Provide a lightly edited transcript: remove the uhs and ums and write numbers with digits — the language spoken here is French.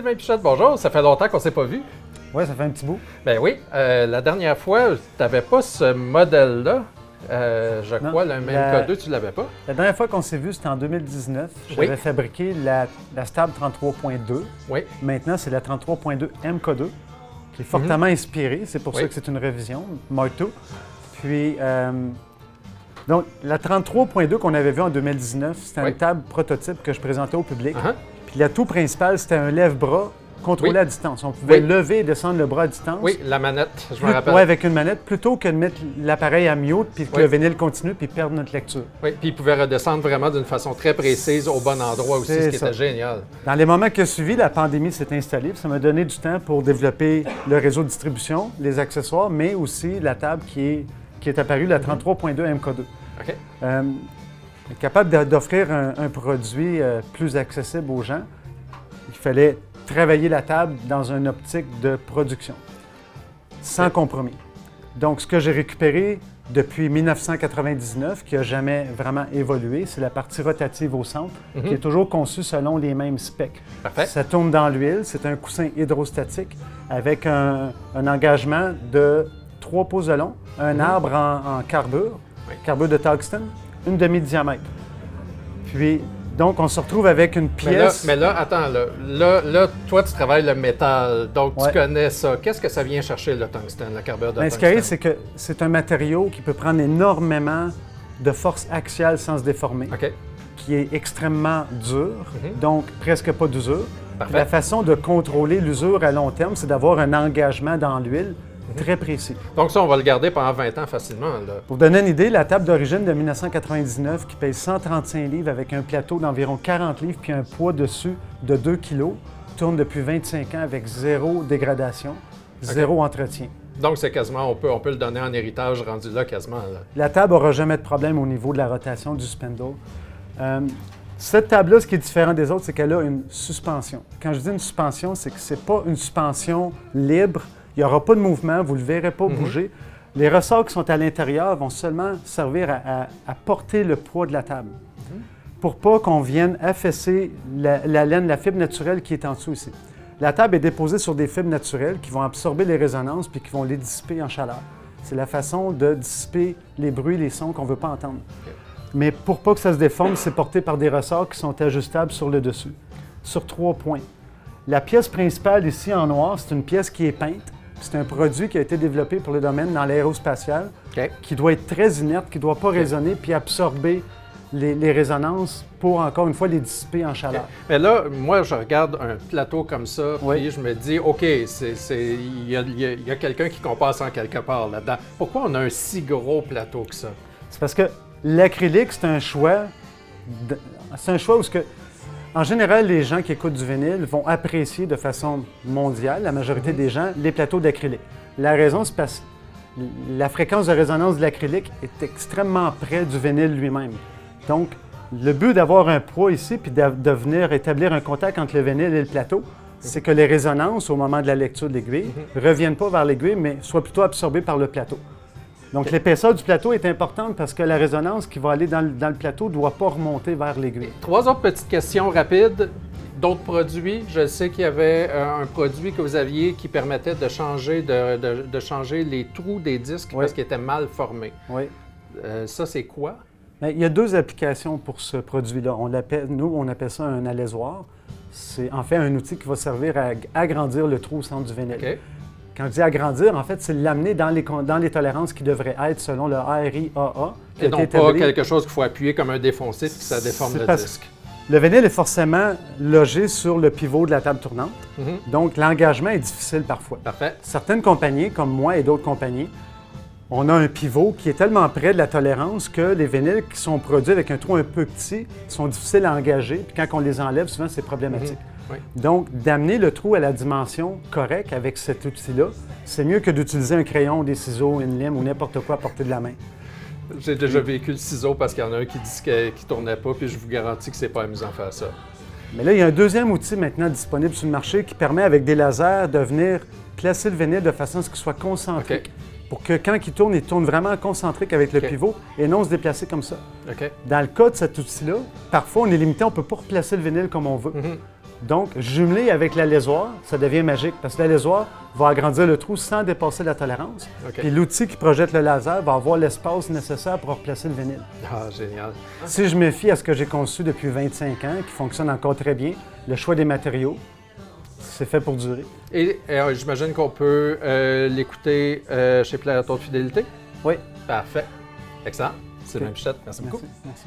Sylvain Pichette, bonjour. Ça fait longtemps qu'on ne s'est pas vu. Oui, ça fait un petit bout. Ben oui. La dernière fois, tu n'avais pas ce modèle-là. Je crois, le MK2, tu ne l'avais pas. La dernière fois qu'on s'est vu, c'était en 2019. J'avais fabriqué la Stab 33.2. Oui. Maintenant, c'est la 33.2 MK2, qui est fortement inspirée. C'est pour ça que c'est une révision, Mark II. Puis, donc, la 33.2 qu'on avait vue en 2019, c'était une table prototype que je présentais au public. Puis l'atout principal, c'était un lève-bras contrôlé à distance. On pouvait lever et descendre le bras à distance. Oui, la manette, je me rappelle. Oui, avec une manette, plutôt que de mettre l'appareil à mute puis que le vinyle continue puis perdre notre lecture. Oui, puis il pouvait redescendre vraiment d'une façon très précise au bon endroit aussi, ce qui était génial. Dans les moments qui ont suivi, la pandémie s'est installée. Ça m'a donné du temps pour développer le réseau de distribution, les accessoires, mais aussi la table qui est apparue, la 33.2 MK2. OK. Capable d'offrir un produit plus accessible aux gens, il fallait travailler la table dans une optique de production, sans compromis. Donc, ce que j'ai récupéré depuis 1999, qui n'a jamais vraiment évolué, c'est la partie rotative au centre, qui est toujours conçue selon les mêmes specs. Parfait. Ça tourne dans l'huile, c'est un coussin hydrostatique avec un engagement de 3 pouces de long, un arbre en carbure, carbure de tungstène, une demi-diamètre. Puis, donc, on se retrouve avec une pièce... Mais là, attends, là, toi, tu travailles le métal, donc tu connais ça. Qu'est-ce que ça vient chercher, le tungstène, la carbure de tungstène? Ce qui arrive, c'est que c'est un matériau qui peut prendre énormément de force axiale sans se déformer, qui est extrêmement dur, donc presque pas d'usure. La façon de contrôler l'usure à long terme, c'est d'avoir un engagement dans l'huile très précis. Donc ça, on va le garder pendant 20 ans facilement. Là. Pour vous donner une idée, la table d'origine de 1999, qui pèse 135 livres avec un plateau d'environ 40 livres puis un poids dessus de 2 kg, tourne depuis 25 ans avec zéro dégradation, zéro entretien. Donc c'est quasiment, on peut le donner en héritage rendu là quasiment. Là. La table n'aura jamais de problème au niveau de la rotation du spindle. Cette table-là, ce qui est différent des autres, c'est qu'elle a une suspension. Quand je dis une suspension, c'est que ce n'est pas une suspension libre. Il n'y aura pas de mouvement, vous ne le verrez pas bouger. Les ressorts qui sont à l'intérieur vont seulement servir à porter le poids de la table pour pas qu'on vienne affaisser la laine, la fibre naturelle qui est en dessous ici. La table est déposée sur des fibres naturelles qui vont absorber les résonances puis qui vont les dissiper en chaleur. C'est la façon de dissiper les bruits, les sons qu'on ne veut pas entendre. Mais pour pas que ça se déforme, c'est porté par des ressorts qui sont ajustables sur le dessus, sur 3 points. La pièce principale ici en noir, c'est une pièce qui est peinte. C'est un produit qui a été développé pour le domaine dans l'aérospatial, qui doit être très inerte, qui ne doit pas résonner puis absorber les résonances pour, encore une fois, les dissiper en chaleur. Mais là, moi, je regarde un plateau comme ça, puis je me dis, OK, il y a quelqu'un qui compasse en quelque part là-dedans. Pourquoi on a un si gros plateau que ça? C'est parce que l'acrylique, c'est un choix où en général, les gens qui écoutent du vinyle vont apprécier de façon mondiale, la majorité des gens, les plateaux d'acrylique. La raison, c'est parce que la fréquence de résonance de l'acrylique est extrêmement près du vinyle lui-même. Donc, le but d'avoir un poids ici, puis de venir établir un contact entre le vinyle et le plateau, c'est que les résonances, au moment de la lecture de l'aiguille, ne reviennent pas vers l'aiguille, mais soient plutôt absorbées par le plateau. Donc, l'épaisseur du plateau est importante parce que la résonance qui va aller dans le plateau ne doit pas remonter vers l'aiguille. 3 autres petites questions rapides. D'autres produits. Je sais qu'il y avait un produit que vous aviez qui permettait de changer, de changer les trous des disques parce qu'ils étaient mal formés. Oui. Ça, c'est quoi? Bien, il y a 2 applications pour ce produit-là. Nous, on appelle ça un alaisoir. C'est en fait un outil qui va servir à agrandir le trou au centre du vinyle. Quand je dis agrandir, en fait, c'est l'amener dans les tolérances qui devraient être selon le RIAA. Et donc pas quelque chose qu'il faut appuyer comme un défoncé puis que ça déforme le disque. Le vinyle est forcément logé sur le pivot de la table tournante. Donc, l'engagement est difficile parfois. Parfait. Certaines compagnies, comme moi et d'autres compagnies, on a un pivot qui est tellement près de la tolérance que les vinyles qui sont produits avec un trou un peu petit sont difficiles à engager. Puis quand on les enlève, souvent, c'est problématique. Donc, d'amener le trou à la dimension correcte avec cet outil-là, c'est mieux que d'utiliser un crayon, des ciseaux, une lime ou n'importe quoi à portée de la main. J'ai déjà vécu le ciseau parce qu'il y en a un qui dit qu'il ne tournait pas, puis je vous garantis que c'est pas amusant de faire ça. Mais là, il y a un deuxième outil maintenant disponible sur le marché qui permet, avec des lasers, de venir placer le vinyle de façon à ce qu'il soit concentrique. Pour que quand il tourne vraiment concentrique avec le pivot et non se déplacer comme ça. Dans le cas de cet outil-là, parfois, on est limité, on ne peut pas replacer le vinyle comme on veut. Donc, jumelé avec la lésoire, ça devient magique parce que la lésoire va agrandir le trou sans dépasser la tolérance. OK. Puis l'outil qui projette le laser va avoir l'espace nécessaire pour replacer le vinyle. Ah, génial. Si je me fie à ce que j'ai conçu depuis 25 ans, qui fonctionne encore très bien, le choix des matériaux, c'est fait pour durer. Et j'imagine qu'on peut l'écouter chez Plateau de Fidélité? Oui. Parfait. Excellent. Sylvain OK. Pichette, merci beaucoup. Merci.